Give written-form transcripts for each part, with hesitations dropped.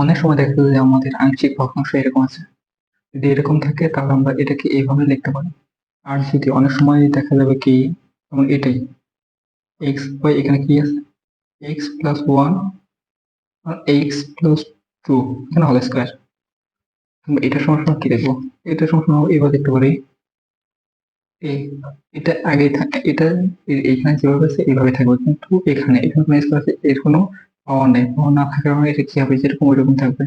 অনেক সময় দেখা যায় যে আমাদের আংশিক ভগ্নাংশ এরকম আছে। যদি এরকম থাকে তাহলে আমরা এটাকে এইভাবে লিখতে পারি। আর যদি অনেক সময় দেখা যাবে কি, যেমন এটাই এক্স ওয়াই, এখানে কি আছে এক্স প্লাস ওয়ান আর এক্স প্লাস টু, এখানে হোল স্কোয়ার। এটা সমান কি দেখবো, এটা সমান এবার দেখতে পারি এ, এটা আগে থাকে, এটা এখানে যেভাবে আছে এইভাবে থাকবে, কিন্তু এখানে এখানে কোনো স্কোয়ার আছে, এর কোনো পাওয়ার নেই। পাওয়ার না থাকার কারণে এটা কি হবে, যেরকম ওইরকম থাকবে।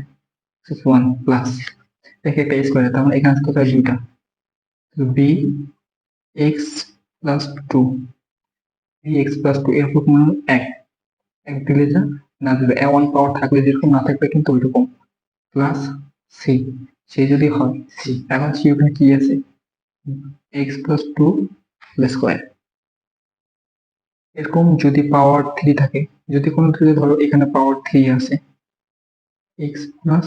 ওয়ান প্লাস দেখে একটা স্কোয়ার, তার মানে এখানে আসতে হবে দুইটা, B x plus two, B x plus two এর উপর কোনো এক, এক দিলে যা, না দিলে ওয়ান পাওয়ার থাকলে যেরকম, না থাকবে কিন্তু ওইরকম, প্লাস সি, সে যদি হয় সি, এখন সি ওখানে কি আছে, এক্স প্লাস টু স্কোয়ার। এরকম যদি পাওয়ার থ্রি থাকে, যদি কোনো যদি ধরো এখানে পাওয়ার থ্রি আছে, এক্স প্লাস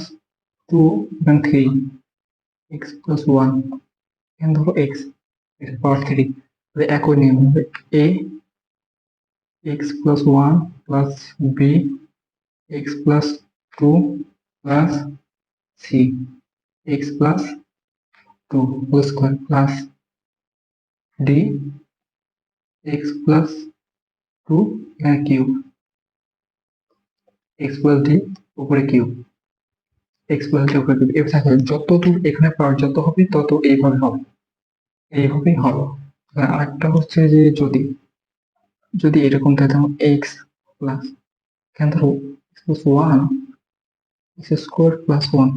টু, এখানে থ্রি, এক্স প্লাস ওয়ান, এখানে ধরো এক্স, এর পাওয়ার থ্রি, একই নিয়ম হবে a x plus one plus b x plus two plus c x plus two whole square plus d x plus two, এখানে cube, x plus d উপরে cube, x plus d উপরে cube, এভাবে থাকে। যত দূর এখানে পাওয়ার যত হবে তত এইভাবে হবে, এইভাবেই হবে। আরেকটা হচ্ছে যে যদি, যদি এরকম থাকে যেমন এক্স প্লাস, এখানে ধরো plus one X square plus one,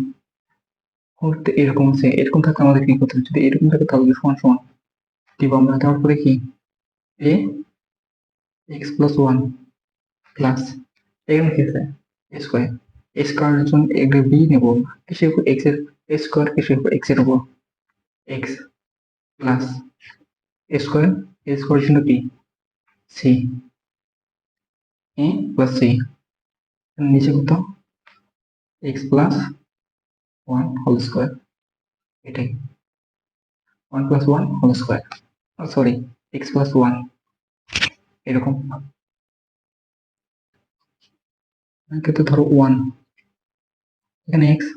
করতে এরকম আছে, এরকম থাকলে আমাদের কি করতে হবে, যদি এরকম থাকে তাহলে সমান সমান দিব আমরা, তারপরে কি এ এক্স প্লাস ওয়ান প্লাস, এখানে কি আছে স্কোয়ার, স্কোয়ারের জন্য এগুলো বি নেব, কিসের উপর এক্স এর স্কোয়ার, কিসের উপর এক্স এর উপর এক্স প্লাস স্কোয়ার, স্কোয়ারের জন্য কি সি, এ প্লাস সি, নিচে কত x plus one whole square, এটাই one plus one whole square, sorry x plus one, এরকম। ক্ষেত্রে ধরো ওয়ান, এখানে এক্স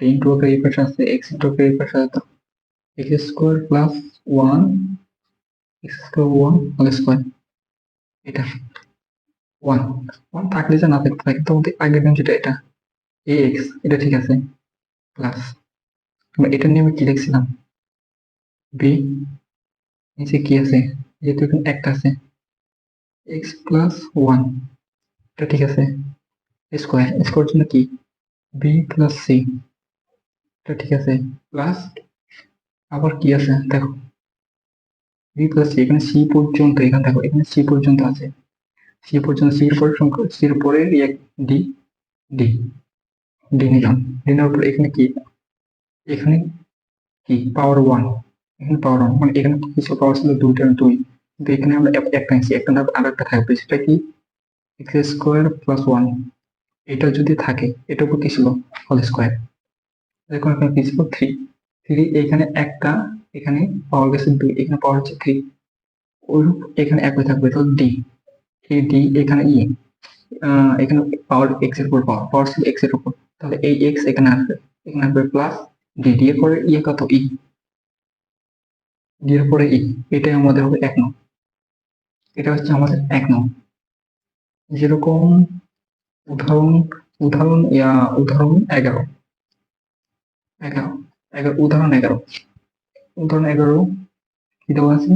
ইন্টু আকার এই পাশে আছে, এক্স ইন্টু আকার এই পাশে আছে, X square plus one X square one whole square, এটা ওয়ান, ওয়ান থাকলে যা না থাকতে পারে, কিন্তু আমাদের আগের দিন যেটা এটা এ এক্স, এটা ঠিক আছে প্লাস, আমরা এটা নিয়ে আমি কি লিখছিলাম বি, নিচে কি আছে, যেহেতু এখানে একটা আছে এক্স প্লাস ওয়ান, এটা ঠিক আছে স্কোয়ার, স্কোয়ার জন্য কি বি প্লাস সি, এটা ঠিক আছে প্লাস, আবার কি আছে দেখো বি প্লাস সি, এখানে সি পর্যন্ত, এখানে দেখো এখানে সি পর্যন্ত আছে, সি পর্যন্ত, সির পরে সংখ্যা, সির পরে এক ডি, ডি, ডি নিলাম, ডি নেওয়ার পর এখানে কি, এখানে কি পাওয়ার ওয়ান, এখানে পাওয়ার ওয়ান মানে এখানে কিছু পাওয়ার ছিল দুইটা দুই, কিন্তু এখানে আমরা একটা নিচ্ছি, একটা না আর একটা থাকবে, সেটা কি এক্স স্কোয়ার প্লাস ওয়ান, এটা যদি থাকে এটা উপর কি ছিল হোল স্কোয়ার, দেখুন এখানে কি ছিল থ্রি, থ্রি এখানে একটা, এখানে পাওয়ার গেছে দুই, এখানে পাওয়ার হচ্ছে থ্রি, ওইরূপ এখানে একই থাকবে, তাহলে ডি, এই ডি এখানে ই, এখানে পাওয়ার এক্স এর উপর, পাওয়ার পাওয়ার ছিল এক্স এর উপর, তাহলে এই এক্স এখানে আসবে, এখানে আসবে প্লাস ডি, ডি এর পরে ইয়ে কত ই, ডি এর পরে ই, এটাই আমাদের হবে এক নং, এটা হচ্ছে আমাদের এক নং। যেরকম উদাহরণ, উদাহরণ উদাহরণ 11, 11, 11, উদাহরণ 11, উদাহরণ 11 কি দেওয়া আছে,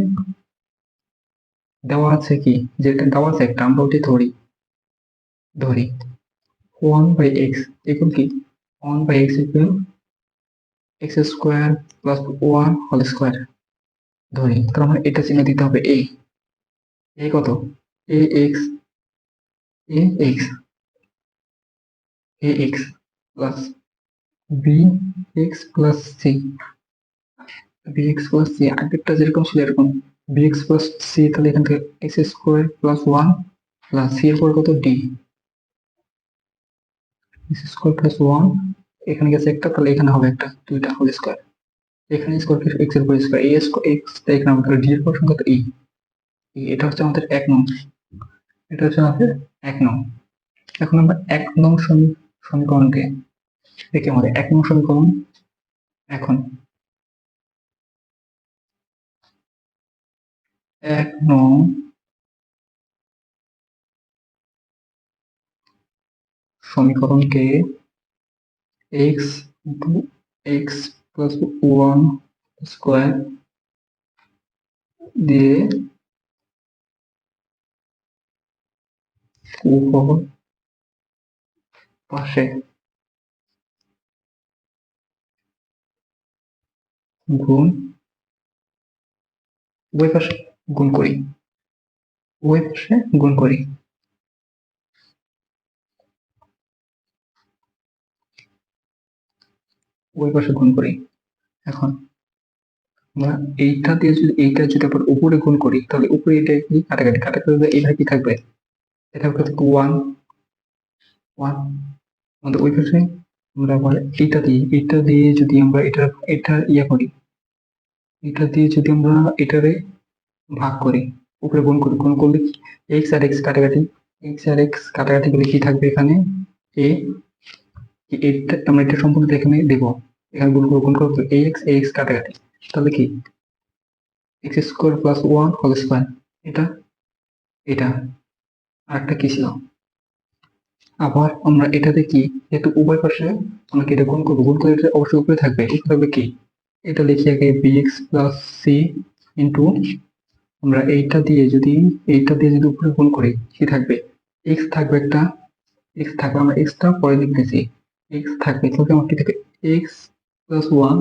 দেওয়া আছে কি, যেটা দেওয়া আছে একটা, আমরা ওটি ধরি, ধরি ওয়ান বাই এক্স ইকুয়াল কি, one by X equal X square plus one whole square, ধরি, তার মানে এটা চিহ্ন দিতে হবে এ, এ কত a x, a x, a x plus b x plus c, b x plus c আগেরটা যেরকম ছিল এরকম, বি এক্স প্লাস সি, তাহলে এখান থেকে X square plus one plus C এর পর কত D, X square plus one, এখানে গেছে একটা, তাহলে এখানে হবে একটা দুইটা হোল স্কোয়ার, এখানে স্কোয়ার এক্স এর উপর স্কোয়ার, এ স্কোয়ার এক্স, এখানে আমাদের ডি এর পর সংখ্যা তো ই, এটা হচ্ছে আমাদের এক নং, এটা হচ্ছে আমাদের এক নং। এখন আমরা এক নং সমীকরণকে দেখি আমাদের 1 নং সমীকরণ। এখন 1 নং সমীকরণকে x into x plus 1 square দিয়ে উভয় পাশে গুণ উভয় পাশে গুণ করি উভয় পাশে গুণ করি উভয় পাশে গুণ করি। এখন আমরা এইটা দিয়ে যদি এইটা যদি আবার উপরে গুণ করি তাহলে উপরে এটা কি কাটাকাটি কাটাকাটি এখানে কি থাকবে? এটা থাকবে 1 1 আমাদের ওই পাশে আমরা আবার এটা দিয়ে যদি আমরা এটা ইয়া করি, এটা দিয়ে যদি আমরা এটারে ভাগ করি, উপরে গুণ করি, গুণ করলে এক্স আর এক্স কাটাকাটি, এক্স আর এক্স কাটাকাটি করলে কি থাকবে এখানে? এ এটা আমরা এটা সম্পূর্ণ এখানে দেবো, এখানে গুণ করবো এক্স এক্স কাটাকাটি, তাহলে কি x square plus 1 whole square. এটা এটা আরেকটা কি ছিল? আবার আমরা এটাতে কি, যেহেতু উভয় পাশে আমরা কি এটা গুণ করবো, গুণ করে এটা অবশ্যই উপরে থাকবে, উপরে থাকবে কি এটা লিখি আগে bx প্লাস সি ইন্টু আমরা এইটা দিয়ে যদি উপরে গুণ করি কি থাকবে? এক্স থাকবে একটা, এক্স থাকবে, আমরা এক্সটা পরে লিখতেছি, এক্স থাকবে, তাহলে আমার কি থাকে এক্স প্লাস 1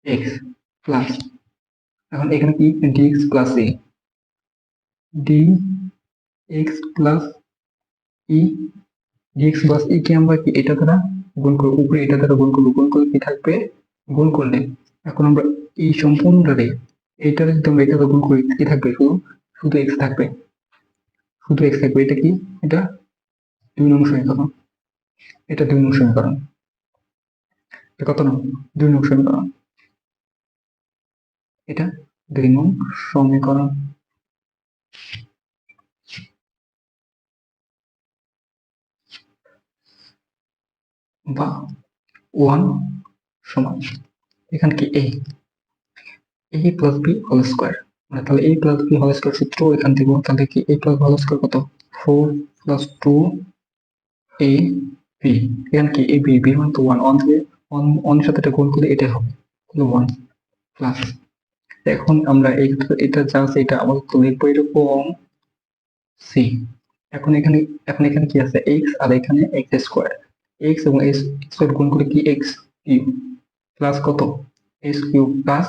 এক্স প্লাস, এখন এখানে কি dx plus a d x plus e, dx plus e কে আমরা কি এটা দ্বারা গুণ করবো, উপরে এটা দ্বারা গুণ করবো, গুণ করলে কি থাকবে? গুণ করলে এখন আমরা এই সম্পূর্ণটারে এইটারে যদি আমরা এটা দ্বারা গুণ করি কি থাকবে? শুধু শুধু এক্স থাকবে, শুধু এক্স থাকবে। এটা কি? এটা 2 নং সমীকরণ, এটা 2 নং সমীকরণ। এটা কত নং? 2 নং সমীকরণ। এটা 2 নং সমীকরণ। বা 1 সমান এখানে কি a plus B whole square, তাহলে a plus B whole square সূত্র এখান থেকে, তাহলে কি a প্লাস হোল স্কোয়ার কত? 4 প্লাস 2 a b, এখানে কি a b, b মান তো 1, 1 থেকে 1 এর সাথে এটা গুণ করলে এটা হবে 1 প্লাস, এখন আমরা এটা যা আছে এটা আমাদের তো লিখবো এরকম সি। এখন এখানে কি আছে? x আর এখানে x স্কোয়ার, x এবং s স্কোয়ার গুণ করে কি x কিউব প্লাস কত s কিউব প্লাস,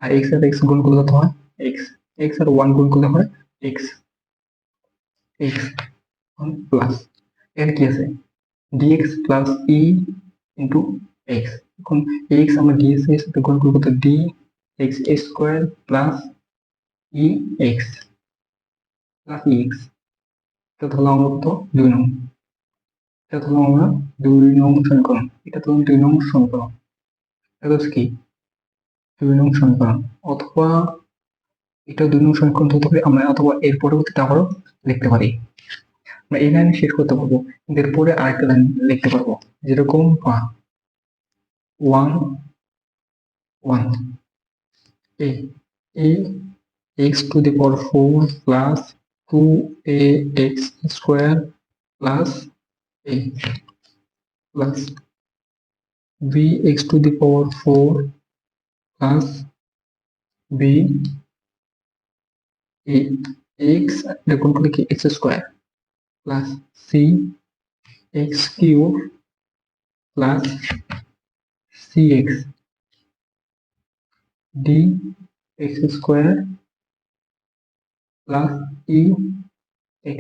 আর x আর x গুণ করলে কত হয়? x, x আর 1 গুণ করলে হয় x, x প্লাস এখানে কি আছে? dx plus e into x, এখন x আমরা dx এর সাথে গুণ করবো তো dx square plus E x plus ই এক্স, এটা ধরলাম আমরা কত? 2 নং, এটা ধরলাম আমরা 2 নং সমীকরণ, এটা ধরলাম 2 নং সমীকরণ, এটা হচ্ছে কি 2 নং সমীকরণ। অথবা এটা 2 নং সমীকরণ হতে পারে, আমরা অথবা এর পরবর্তীতে আবারও লিখতে পারি, আমরা এই লাইনে শেষ করতে পারবো, কিন্তু এরপরে আরেকটা লাইন লিখতে পারবো, যেরকম 1 1 a a x to the power 4 plus 2a x square plus a plus b x to the power 4 plus b a x দেখুন করে কি x square plus c x cube plus cx d x square plus e x,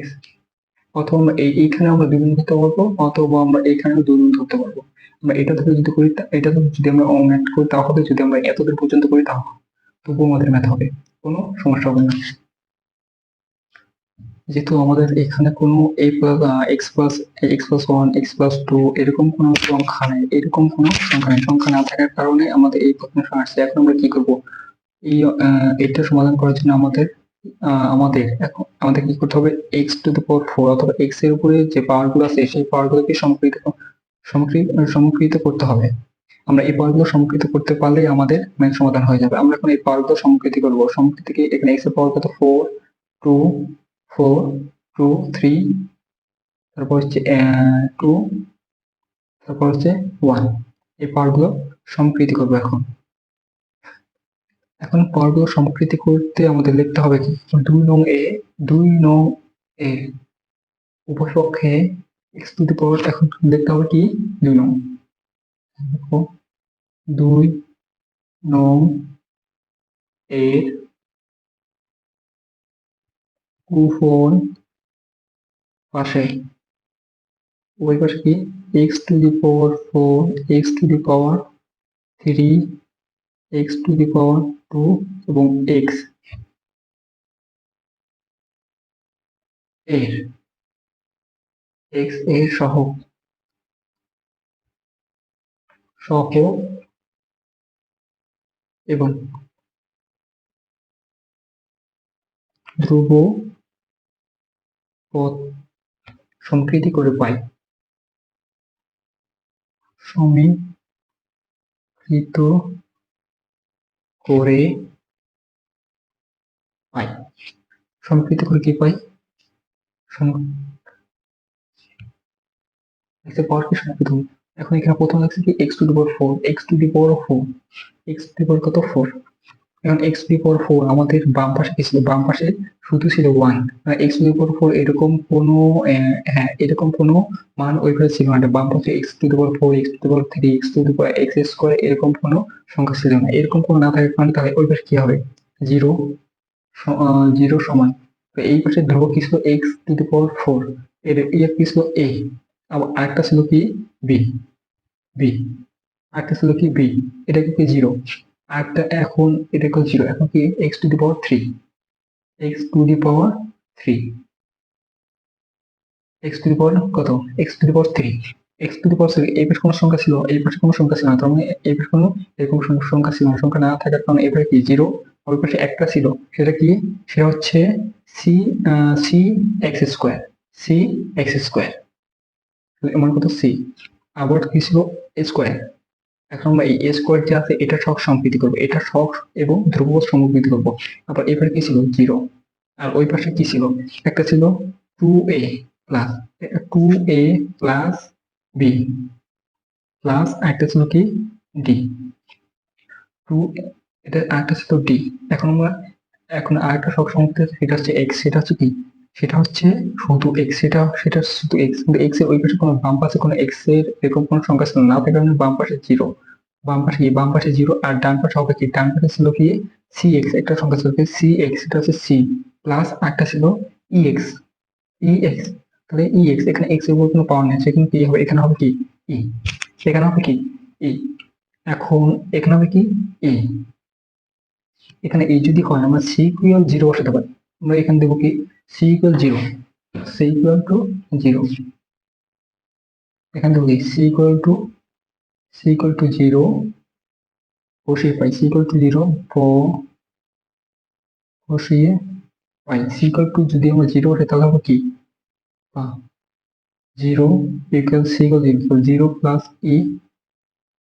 অথবা আমরা এইখানে আমরা 2 গুণ ধরতে পারবো, অথবা আমরা এইখানেও 2 গুণ ধরতে পারবো। আমরা এটা থেকে যদি করি, এটা থেকে যদি আমরা ম্যাথ করি তাহলে, যদি আমরা এতদূর পর্যন্ত করি তাহলে তবুও আমাদের ম্যাথ হবে, কোনো সমস্যা হবে না। যেহেতু আমাদের এখানে কোনো x+1 x+2 এরকম কোনো সংখ্যা নেই, সংখ্যা না থাকার কারণে আমাদের এই প্রশ্নটা আসছে। এখন আমরা কি করব? এটা সমাধান করার জন্য আমাদের আমাদের এখন আমাদের কি করতে হবে, x to the power four অথবা এক্স এর উপরে যে পাওয়ার গুলো আছে সেই পাওয়ার গুলোকে সমকৃত করতে হবে। আমরা এই পাওয়ার গুলো সমকৃত করতে পারলেই আমাদের ম্যাথ সমাধান হয়ে যাবে। আমরা এখন এই পাওয়ার গুলো সমকৃতি করবো। সমকৃতিকে এখানে এক্স এর পাওয়ার কত, four, two, four, two, three, তারপর হচ্ছে টু, তারপর হচ্ছে ওয়ান। এই পাওয়ার গুলো সমকৃতি করবো এখন। এখন পাওয়ার গুলো সমকৃতি করতে আমাদের লিখতে হবে কি, দুই নং এ উভয় পক্ষে এক্স টু দি পাওয়ার, এখন লিখতে হবে কি, দুই নং, দেখো, দুই নং এর উভয় পাশে, উভয় পাশে কি, x to the power four, x to the power three, x to the power two এবং এক্স এর এক্স এর সহগ সহ এবং ধ্রুব পদ সমকৃতি করে পাই, সমীকৃত করে পাই, সমকৃত করে কি পাই, এক্স এর পাওয়ার কি সমকৃত হবে। এখন এখানে প্রথম লাগছে কি x to the power four, x to the power four, x to the power কত, ফোর। এখন x to the power four আমাদের বাম পাশে কি ছিল, বাম পাশে শুধু ছিল one. X to the power four এরকম কোনো হ্যাঁ এরকম কোনো মান ওই পাশে ছিল না। বাম পাশে x to the power four, x to the power three, x to the power x square এরকম কোনো সংখ্যা ছিল না। এরকম কোনো না থাকার কারণে তাহলে ওই পাশে কি হবে, জিরো, জিরো সমান। তো এই পাশে ধ্রুবক কি ছিল, x to the power four, এর কি ছিল এ, আবার আরেকটা ছিল কি বি, বি আরেকটা ছিল কি বি, এটা কি জিরো, আরেকটা এখন এটা কি জিরো, এখন কি x to the power three, x to the power three, x to the power কত, x to the power three, x to the power three. এই পাশে কোনো সংখ্যা ছিল, এই পাশে কোনো সংখ্যা ছিল না, তার মানে এই পাশে কোনো এরকম সংখ্যা ছিল না। সংখ্যা না থাকার কারণে এবারে কি জিরো, ওই পাশে একটা ছিল, সেটা কি, সে হচ্ছে C, C X square, C X square, এমন কত সি, আবার কি ছিল স্কোয়ার। এখন আমরা এই স্কোয়ার যে আছে এটা সব সমকৃতি করবো, এটা সব এবং ধ্রুবক সমকৃতি করবো। আবার এবারে কি ছিল, জিরো, আর ওই পাশে কি ছিল, একটা ছিল টু এ প্লাস, টু এ প্লাস বি প্লাস একটা ছিল কি ডি, টু, এটা আরেকটা ছিল ডি। এখন আমরা এখন আরেকটা সব সমকৃতি আছে, সেটা হচ্ছে এক্স, সেটা হচ্ছে কি, সেটা হচ্ছে শুধু এক্স, সেটা শুধু এক্স, কিন্তু এক্স এর ওই পাশে কোনো বাম পাশে কোনো এক্স এর এরকম কোনো সংখ্যা ছিল না, থাকার কারণে বাম পাশে জিরো, বাম পাশে কি, বাম পাশে জিরো, আর ডান পাশে হবে কি, ডান পাশে ছিল কি সি এক্স, একটা সংখ্যা ছিল কি সি এক্স, এটা হচ্ছে সি, প্লাস একটা ছিল ই এক্স, ই এক্স। তাহলে ই এক্স, এখানে এক্স এর উপর কোনো পাওয়ার নেই, সেখানে কি হবে, এখানে হবে কি ই, এখানে হবে কি ই, এখন এখানে হবে কি ই, এখানে এই যদি হয় আমরা সি ইকুয়াল জিরো বসাতে পারি। আমরা এখানে দেবো কি C equal zero, C equal to zero, এখানে দেবো কি সি ইকুয়াল টু জিরো বসিয়ে পাই, সি ইকুয়াল টু জিরো বসিয়ে পাই, সি ইকুয়াল টু যদি আমরা জিরো বসাই তাহলে হবে কি, zero equal c equal zero plus e,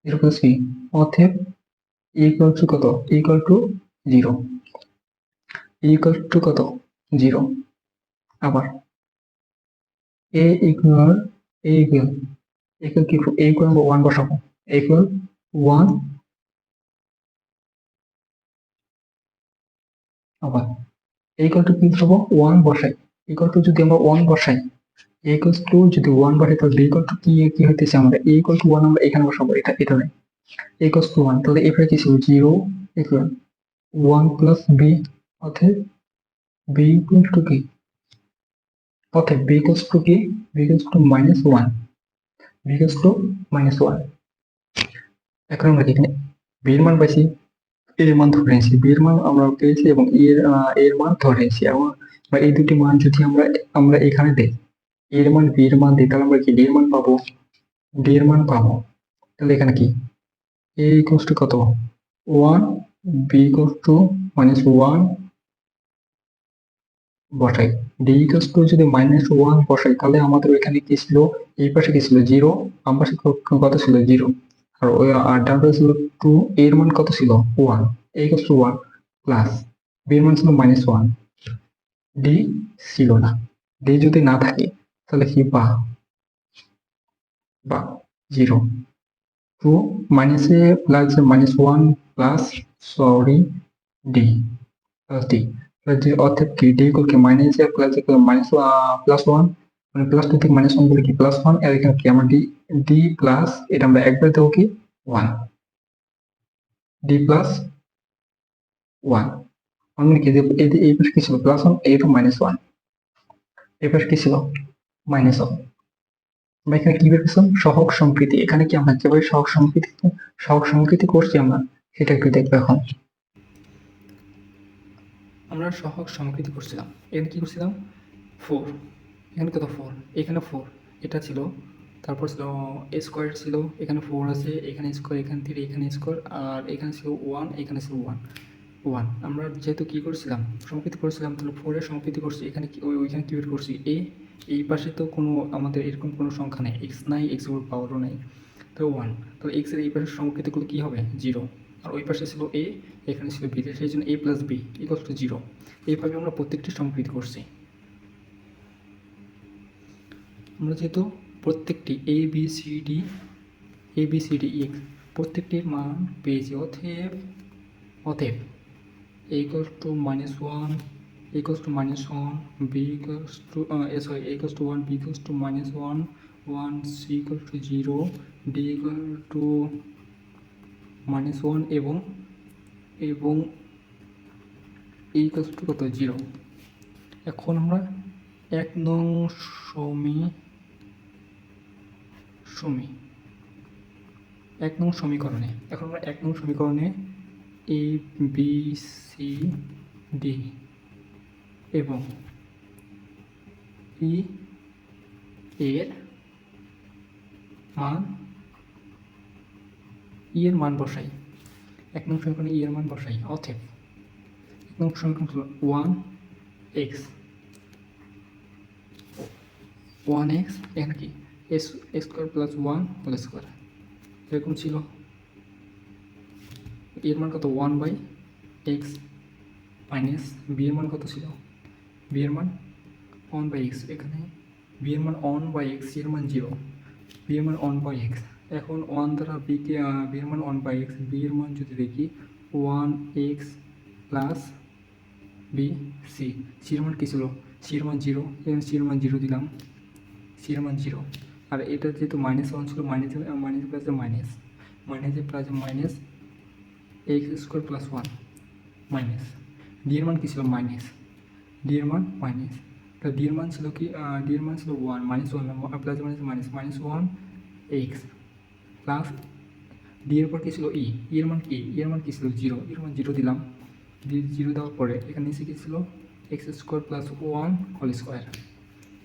zero plus e, অতএব ইকুয়াল টু কত, equal to zero, equal to কত, জিরো। আবার a equal, a equal, equal কি, এ ইকুয়াল আমরা ওয়ান বসাবো, ইকুয়াল ওয়ান, আবার ইকুয়াল টু কি বসাবো, ওয়ান বসাই, ইকুয়াল টু যদি আমরা ওয়ান বসাই, ইকুয়াল টু যদি ওয়ান বসাই তাহলে বি ইকুয়াল টু কি, কি হইতেছে, আমরা এ ইকুয়াল টু ওয়ান আমরা এখানে বসাবো, এটা নেই, ইকুয়াল টু ওয়ান, তাহলে এবারে কি ছিল, zero equal one plus B, অতএব বি ইকুয়াল টু কি, অতএব বি ইকুয়াল টু কি, B equal to minus one, B equal to minus one. এখন আমরা এখানে বি এর মান পাইছি, এর মান ধরে নিয়েছি, বি এর মান আমরা পেয়েছি এবং এর মান ধরে নিয়েছি, এবং এই দুটি মান যদি আমরা আমরা এখানে দেই, এর মান বি এর মান দিই, তাহলে আমরা কি ডি এর মান পাবো, ডি এর মান পাবো। তাহলে এখানে কি এ ইকুয়াল টু কত, one, B equal to minus one, বসাই, ডি ইকুয়ালস টু যদি -1 বসাই তাহলে আমাদের ওইখানে কি ছিল, এই পাশে কি ছিল 0, বাম পাশে কত ছিল 0, আর ওই আর ডান পাশে ছিল 2, এর মান কত ছিল 1, a equals to 1 plus b এর মান ছিল -1, ডি ছিল না, ডি যদি না থাকে তাহলে কি বা 0, 2 মাইনাসে plus -1 plus sorry D plus D, যে অর্থাৎ কি ডি ইকুয়াল কি মাইনাস এ প্লাস প্লাস 1, মানে প্লাস 2 থেকে -1 বলে কি +1, আর এখানে কি আমরা ডি ডি প্লাস, এটা আমরা একবার দেবো কি 1, ডি প্লাস 1, মানে কি যে এই পাশে কি ছিল +1, এই তো -1, এই পাশে কি ছিল -1, আমরা এখানে কি বের করছিলাম সহগ সংকৃতি, এখানে কি আমরা যেভাবে সহগ সংকৃতি করছি আমরা সেটা একটু দেখবো এখন। আমরা সহগ সমকৃতি করছিলাম, এখানে কি করছিলাম 4, এখানে কত 4, এখানে 4, এটা ছিল, তারপর ছিল a স্কোয়ার ছিল, এখানে 4 আছে, এখানে স্কোয়ার, এখানে 3, এখানে স্কোয়ার, আর এখানে ছিল 1, এখানে ছিল 1। আমরা যেহেতু কি করছিলাম সমকৃতি করছিলাম, তাহলে 4 এর সমকৃতি করছি, এখানে কি ওইখানে কি বের করছি এই পাশে তো কোনো আমাদের এরকম কোনো সংখ্যা নেই, এক্স নাই, এক্স এর পাওয়ারও নেই, তো 1, তো এক্স এর এই পাশে সমকৃতি করলে কি হবে 0, আর ওই পাশে ছিল a, এখানে ছিল b, সেই জন্য a plus b equals to 0। এইভাবে আমরা প্রত্যেকটি সমকৃতি করছি। আমরা যেহেতু প্রত্যেকটি A B C D x প্রত্যেকটির মান পেয়েছি, অতএব a equals to -1, a equals to -1, b equals to sorry, a equals to 1, b equals to -1, 1, c equals to 0, d equal to -1 এবং e equals to কত 0। এখন আমরা 1 নং সমীকরণে এখন আমরা 1 নং সমীকরণে এ বি সি ডি এবং ই এর মান বসাই, 1 নং সমীকরণে ই এর মান বসাই, অতএব 1 নং সমীকরণ হলো 1x, এখানে কি X square plus 1 whole square, এরকম ছিল, এর মান কত 1/x মাইনাস বি এর মান কত ছিল, বি এর মান 1/x, এখানে বি এর মান 1/x, এর মান 0, বি এর মান 1/x, এখন 1 দ্বারা বি এর মান 1/x, বি এর মান যদি দেখি 1x plus B C, C এর মান কি ছিল, সি এর মান 0, এখানে সি এর মান 0 দিলাম, সি এর মান 0, আর এটা যেহেতু -1 ছিল, মাইনাস প্লাসে মাইনাসে প্লাসে minus x square plus 1 minus D এর মান কি ছিল ডি এর মান মাইনাস, তো ডি এর মান ছিল কি, ডি এর মান ছিল 1, -1 প্লাস -1 এক্স প্লাস ডি এর পর কি ছিল এর মান কি, এর মান কি ছিল 0, এর মান 0 দিলাম, 0 দেওয়ার পরে এখানে নিচে কি ছিল X square plus 1 whole square,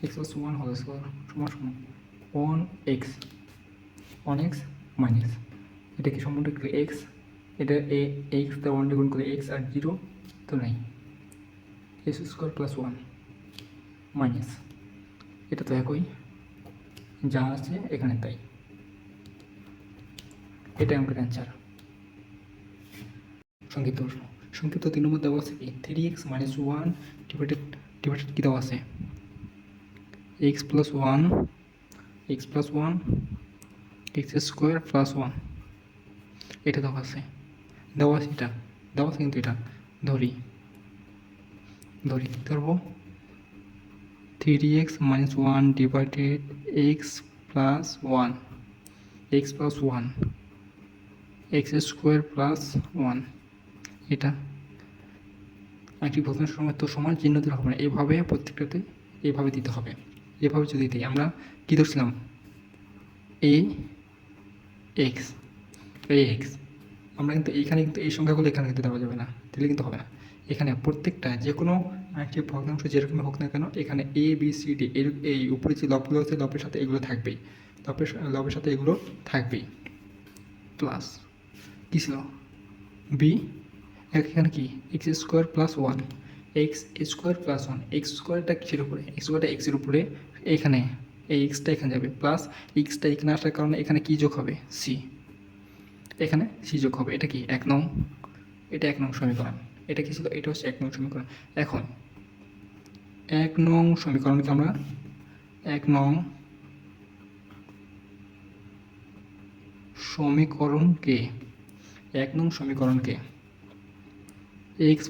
X plus 1 whole square সমান 1x মাইনাস, এটা কি সম্পূর্ণ এক্স, এটা এক্স দ্বারা 1 গুণ করে এক্স, আর 0 তো নাই, এক্স স্কোয়ার প্লাস 1 মাইনাস, এটা তো একই যা আছে এখানে তাই, এটা আমাদের অ্যান্সার। সংক্ষিপ্ত 3 নম্বর দেওয়া আছে কি 3x - 1 ডিভাইডেড কি দেওয়া আছে x + 1 x স্কোয়ার প্লাস 1, এটা দেওয়া আছে কিন্তু এটা ধরি ধরবো 3x - 1 divided x + 1 x square plus 1, এটা একটি প্রশ্নের সময় তো সমান চিহ্ন দিতে হবে না, এভাবে প্রত্যেকটাতে এভাবে দিতে হবে, এভাবে যদি দিই আমরা কী ধরছিলাম এক্স, আমরা কিন্তু এইখানে কিন্তু এই সংখ্যাগুলো এখানে কিন্তু দেওয়া যাবে না, দিলে কিন্তু হবে না, এখানে প্রত্যেকটা যে কোনো একটি ভগ্নাংশ যেরকম হোক না কেন এখানে এ বি সি ডি এই উপরে যে লবগুলো আছে লবের সাথে এগুলো থাকবেই, লবের সাথে এগুলো থাকবেই, প্লাস কী ছিল বি, এখানে কি x square plus 1, x square plus one, x স্কোয়ারটা কিসের উপরে, এক্স স্কোয়ারটা এক্সের উপরে, এখানে এই এক্সটা এখানে যাবে, প্লাস এক্সটা এখানে আসার কারণে এখানে কী যোগ হবে, সি, এখানে সি যোগ হবে। এটা কি 1 নং, এটা 1 নং সমীকরণ। এটা কি ছিল, এটা হচ্ছে 1 নং সমীকরণ। এখন 1 নং সমীকরণকে আমরা 1 নং সমীকরণকে 1 নং সমীকরণকে এক্স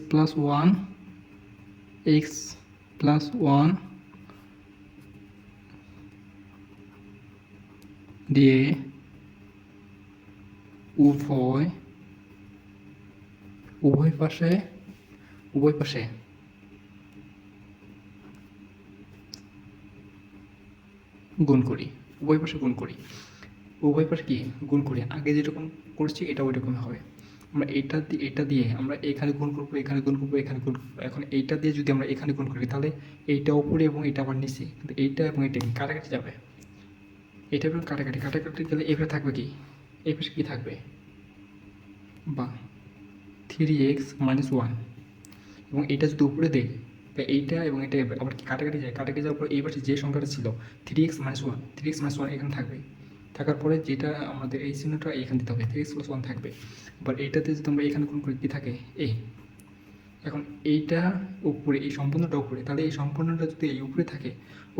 প্লাস ওয়ান দিয়ে উভয় পাশে গুণ করি, উভয় পাশে কি গুণ করি, আগে যেরকম করছি এটা ওইরকমই হবে। আমরা এটা দিয়ে আমরা এখানে গুণ করবো, এখানে গুণ করবো, এখানে গুণ করবো। এখন এইটা দিয়ে যদি আমরা এখানে গুণ করি তাহলে এইটা উপরে এবং এটা আবার নিচে, কিন্তু এইটা এবং এটা কাটাকাটি যাবে, এটা এবং কাটাকাটি গেলে এভাবে থাকবে কি, এই পাশে কী থাকবে, বা 3x-1, এবং এইটা যদি উপরে দেয় এইটা এবং এটা আবার কি কাটাকাটি যায়, কাটাকাটি যাওয়ার পর এই পাশে যে সংখ্যাটা ছিল 3x-1 এখানে থাকবে, থাকার পরে যেটা আমাদের এই চিহ্নটা এখানে দিতে হবে, 3x+1 থাকবে। আবার এইটাতে যদি আমরা এখানে কোন করে কী থাকে এই, এখন এইটা উপরে, এই সম্পূর্ণটা উপরে, তাহলে এই সম্পূর্ণটা যদি এই উপরে থাকে,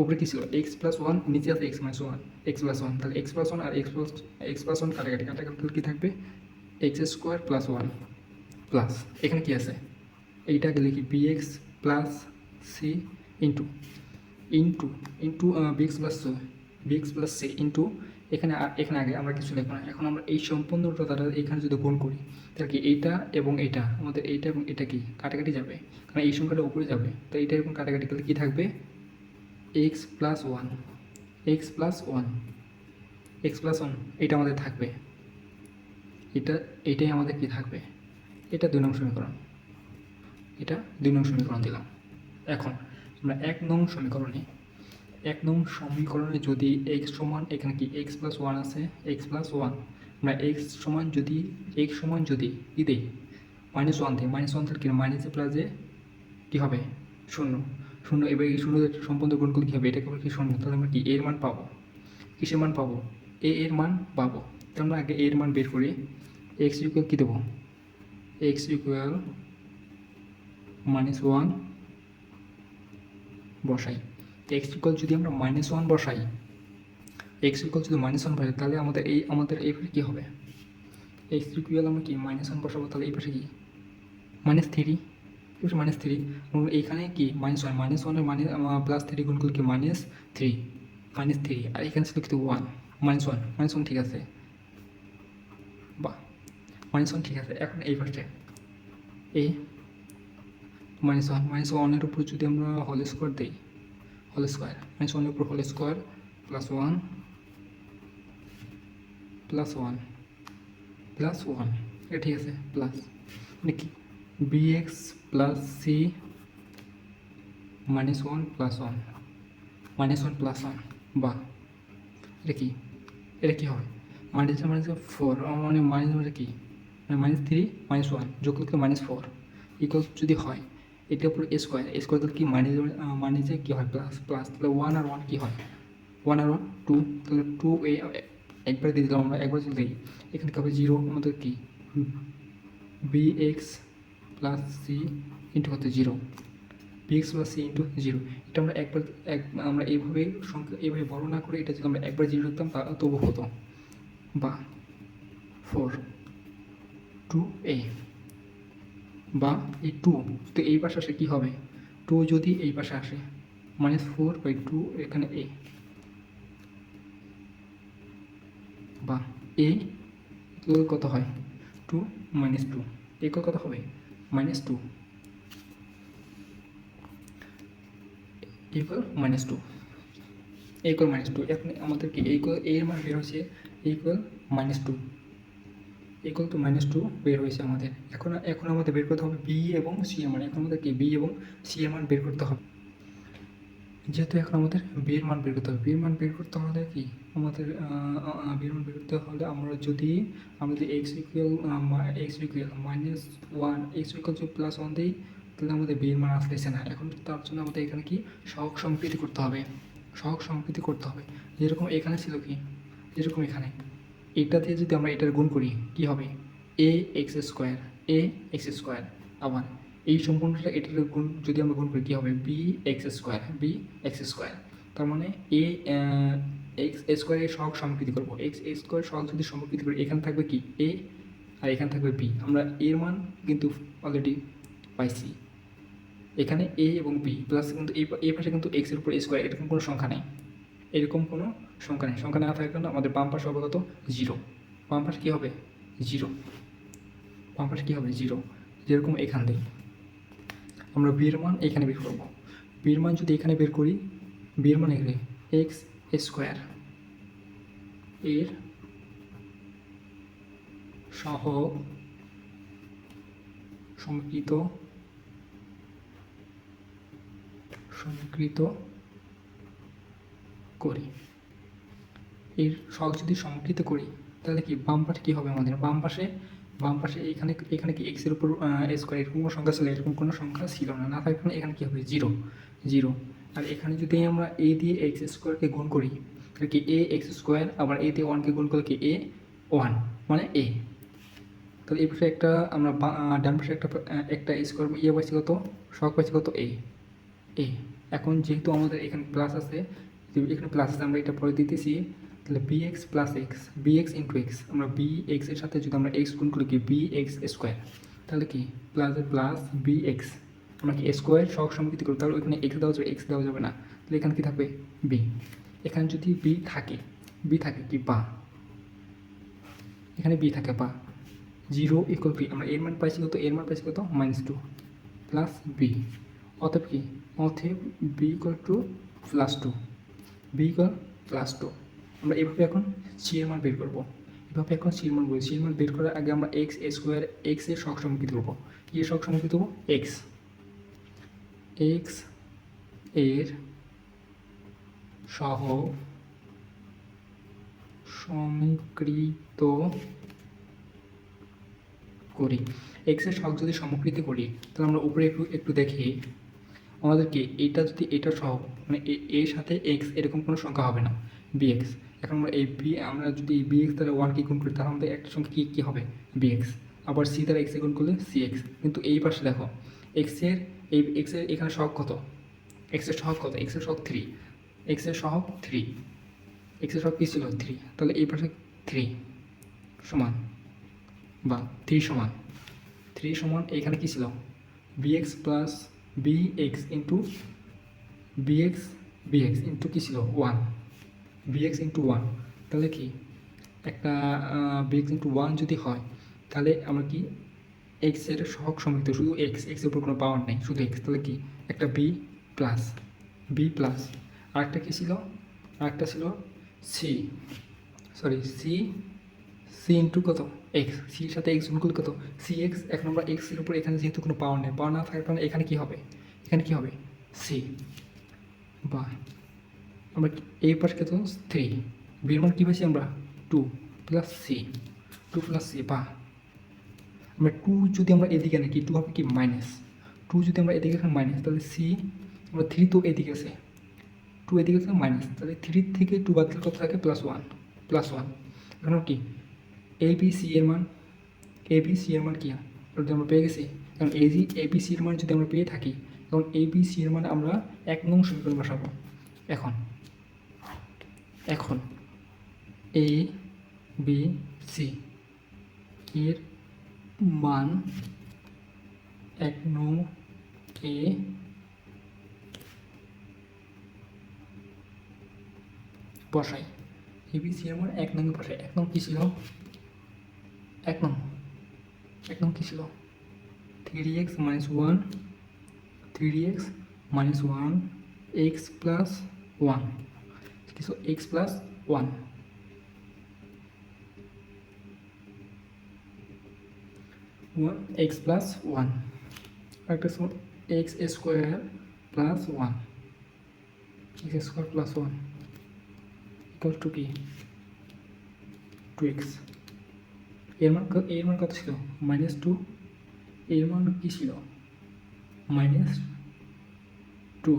উপরে কী ছিল x+1, নিচে আছে x+1, তাহলে x+1 আর x+1 কাটাকাটি কী থাকবে, x² + 1 প্লাস এখানে কি আছে, এইটা গেলে কি bx plus C into bx plus C into এখানে আগে আমরা কিছু লিখবো না, এখন আমরা এই সম্পূর্ণটা দ্বারা এখানে যদি গুণ করি তাহলে কি এইটা এবং এইটা আমাদের এইটা এবং এটা কি কাটাকাটি যাবে, কারণ এই সংখ্যাটা উপরে যাবে, তো এইটা এবং কাটাকাটি গেলে কী থাকবে, x+1 এটা আমাদের থাকবে, এইটাই আমাদের কি থাকবে, এটা 2 নং সমীকরণ, এটা 2 নং সমীকরণ দিলাম। এখন আমরা 1 নং সমীকরণে যদি x সমান এখানে কি x+1 আছে, x+1 আমরা x সমান যদি কী দিই, -1 দিই, -1 তাহলে কি মাইনাসে প্লাসে কী হবে, শূন্য, এবার এই শূন্য সম্পূর্ণ গুণ করলে কী হবে, এটা কেবল কি শূন্য, তাহলে আমরা কি এর মান পাবো, কিসের মান পাবো, এর মান পাবো। তাহলে আমরা আগে এর মান বের করি, x ইকুয়াল কী দেবো, x ইকুয়াল -1 বসাই, x ইকুয়াল যদি আমরা -1 বসাই, তাহলে আমাদের এই পাশে কী হবে, x ইকুয়াল আমরা কি -1 বসাবো, তাহলে এই পাশে কি -3, -3, এইখানে কি -1 এর মানে +3 গুণ করলে কি -3, আর এখানে ছিল কিন্তু 1, -1 ঠিক আছে, বা -1 ঠিক আছে। এখন এই পাশে এই -1 এর উপর যদি আমরা হোল স্কোয়ার দিই, -1 এর উপর হোল স্কোয়ার +1 এটা ঠিক আছে, প্লাস মানে কি bx প্লাস সি -1 +1 বা এটা কি হবে, -4 মানে মানে কি -3 -1 যোগ করলে -4 ইকুয়াল যদি হয় এটার উপর স্কোয়ার তাহলে কি মাইনাসে কী হয় প্লাস, তাহলে 1 আর 1 কী হয়, 1 আর 1 2, তাহলে 2 একবার দিয়ে দিলাম আমরা, একবার যদি দিই এখানে কী হবে 0, আমাদের কি bx প্লাস সি ইন্টু হতে 0, bx প্লাস সি ইন্টু 0, এটা আমরা আমরা এইভাবে বড় না করে এটা যদি আমরা একবার 0 লিখতাম তবু হতো, বা 4 2a, বা এই 2 তো এই পাশে আসে কী হবে, 2 যদি এই পাশে আসে -4/2 এখানে a, বা a কত হয় 2 -2, কত হবে -2 ইকুয়াল -2 এখন আমাদের কি এর মান বের হয়েছে ইকুয়াল -2 বের হয়েছে আমাদের। এখন আমাদের বের করতে হবে বি এবং সি এর মান, এখন আমাদের কি বি এবং সি এর মান বের করতে হবে, যেহেতু এখন আমাদের বিয়ের মান বের করতে হবে, বিয়ের মান বের করতে হলে কি আমাদের বিয়ের মান বের করতে হলে আমরা যদি x ইকুয়াল -1 x ইকুয়াল যদি +1 দিই তাহলে আমাদের বি এর মান আসতেছে না। এখন তার জন্য আমাদের এখানে কি সহগ সমকৃতি করতে হবে, সহগ সমকৃতি করতে হবে। যেরকম এখানে ছিল কি, যেরকম এখানে এটা দিয়ে যদি আমরা এটার গুণ করি কি হবে, a x square, A x square. আবার এই সম্পূর্ণটা এটার গুণ যদি আমরা গুণ করি কী হবে, B X square, B X square. তার মানে এ এক্স স্কোয়ারের সহগ সমকৃতি করবো, এক্স স্কোয়ার সহগ যদি সমকৃতি করি এখানে থাকবে কি এ আর এখানে থাকবে বি। আমরা এর মান কিন্তু অলরেডি পাইছি, এখানে এ এবং বি প্লাস কিন্তু এই পাশে কিন্তু এক্সের উপর স্কোয়ার এরকম কোনো সংখ্যা নেই, এরকম কোনো সংখ্যা নেই। সংখ্যা না থাকার কারণে আমাদের বাম পাশে হবে কত, জিরো। বাম পাশে কী হবে, জিরো। বাম পাশে কী হবে, জিরো। যেরকম এখান থেকে আমরা বির মান এখানে বের করব, বির মান যদি এখানে বের করি, বির মান এখানে এক্স স্কোয়ার এর সহগ সমকৃত করি। এর সহগ যদি সমকৃত করি তাহলে কি বাম পাশে কী হবে আমাদের, বাম পাশে এখানে এখানে কি এক্সের উপর স্কোয়ার এরকম কোনো সংখ্যা ছিল, এরকম কোনো সংখ্যা ছিল না, না থাকার কারণে এখানে কী হবে, জিরো, জিরো। আর এখানে যদি আমরা এ দিয়ে এক্স স্কোয়ারকে গুণ করি তাহলে কি এ এক্স স্কোয়ার, আবার এ দিয়ে ওয়ানকে গুণ করলে কি এ ওয়ান মানে এ। তাহলে এই পাশে একটা আমরা ডান পাশে একটা স্কোয়ার ইয়ে পাইছি কত, সহগ পাইছি কত এ, এ। এখন যেহেতু আমাদের এখানে প্লাস আছে, এখানে প্লাস আছে আমরা এটা পরে দিতেছি, তাহলে B x plus X, B X into X, আমরা বি এক্সের সাথে যদি আমরা এক্স গুণ করি কি বি এক্স স্কোয়ার, তাহলে কি প্লাসের প্লাস বি এক্স, আমরা কি স্কোয়ার সহগ সমকৃতি করি, তাহলে ওইখানে এক্স দেওয়া যাবে, এক্স দেওয়া যাবে না, তাহলে এখানে কি থাকবে বি। এখানে যদি বি থাকে কি বা, এখানে বি থাকে বা, জিরো ইকুয়াল বি, আমরা এর মান পাইছি কত, এর মান পাইছি কত -2 প্লাস বি। অতএব কি, অতএব B equal to +2, B equal +2। আমরা এভাবে এখন সি এর মান বের করবো, এভাবে এখন সি এর মান বলি। সি এর মান বের করার আগে আমরা এক্স স্কোয়ার, এক্স এর সহগ সমকৃতি করবো। কি এর সহগ সমকৃতি করবো, এক্স, এক্স এর সহগ সমকৃত করি। এক্সের সহগ যদি সমকৃতি করি তাহলে আমরা উপরে একটু দেখি, আমাদেরকে এটা যদি এটা সহগ মানে এর সাথে এক্স এরকম কোনো সংখ্যা হবে না, বি এক্স। এখন আমরা যদি এই বি এক্স দ্বারা ওয়ানকে গুণ করি তাহলে আমাদের একটা সংখ্যা কী হবে, বি এক্স। আবার সি দ্বারা এক্সে গুণ করলে সি এক্স। কিন্তু এই পাশে দেখো এক্সের এখানে সহগ কত, এক্সের সহগ কত, এক্সের সহগ 3, এক্সের সহগ 3, এক্সের সহগ কী ছিল 3, তাহলে এই পাশে 3 সমান বা 3 সমান, 3 সমান এখানে কী ছিল bx plus bx into bx into কী ছিল 1, bx ইন্টু 1। তাহলে কি একটা bx ইন্টু 1 যদি হয় তাহলে আমরা কি এক্সের সহগ সমৃদ্ধ, শুধু এক্সের উপর কোনো পাওয়ার নেই, শুধু এক্স। তাহলে কি একটা বি প্লাস আরেকটা কী ছিল, আরেকটা ছিল সি ইন্টু কত এক্স, সির সাথে এক্স গুণ করলে কত সি এক্স। এখন আমরা এক্সের উপর এখানে যেহেতু কোনো পাওয়ার নেই, পাওয়ার না থাকার কারণে এখানে কী হবে, সি বা আমরা এই পাশে কত 3, বির মান কী পাইছি আমরা 2 প্লাস সি বা আমরা 2 যদি আমরা এদিকে নাকি 2 হবে কি -2, যদি আমরা এদিকে এখানে মাইনাস তাহলে সি, আমরা 3 তো এদিকে আছে, 2 এদিকে আছে মাইনাস, তাহলে 3 থেকে 2 বাদ দিলে কত থাকে +1, এখন কি এ বি সি এর মান কি যদি আমরা পেয়ে গেছি। কারণ এ বি সি এর মান যদি আমরা পেয়ে থাকি তখন এ বি সি এর মান আমরা 1 নং সমীকরণ বসাবো। এখন এ বি সি এর মান 1 নং এ বসাই, এ বি সি এর মান 1 নং বসাই। 1 নং কী ছিল, 1 নং কী ছিল 3x - 1, 3x - 1 x প্লাস 1, কিছু x প্লাস 1, x প্লাস 1, আরেকটা ছিল x square plus 1, x square plus 1 equal to কি 2x। এর মান কত ছিল -2, এর মান কী ছিল মাইনাস টু,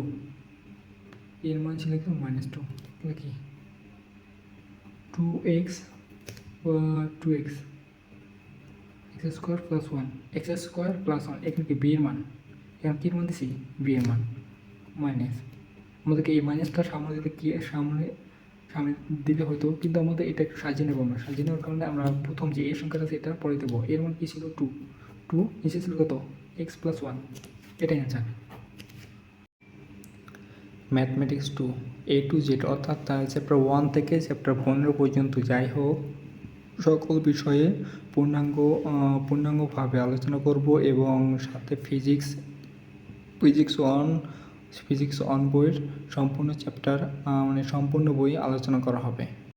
এর মান ছিল কি মাইনাস টু, তাহলে কি two X X square plus one, X square plus one, এখানে কি বি এর মান, এখানে কী মান দিছি বি এর মান, মাইনাস আমাদেরকে এই মাইনাসটা সামনে দিলে কি সামনে দিলে হয়তো, কিন্তু আমাদের এটা একটু সাজিয়ে নেবো, আমরা সাজিয়ে নেওয়ার কারণে আমরা প্রথম যে এই সংখ্যাটা আছে এটা পরে দেবো, এর মান কী ছিল টু, টু নিচে ছিল কত এক্স প্লাস ওয়ান, এটাই answer. Mathematics 2 A to Z অর্থাৎ চ্যাপ্টার 1 থেকে চ্যাপ্টার 15 পর্যন্ত যাই হোক সকল বিষয়ে পূর্ণাঙ্গভাবে আলোচনা করব, এবং সাথে ফিজিক্স ওয়ান বইয়ের সম্পূর্ণ চ্যাপ্টার মানে সম্পূর্ণ বই আলোচনা করা হবে।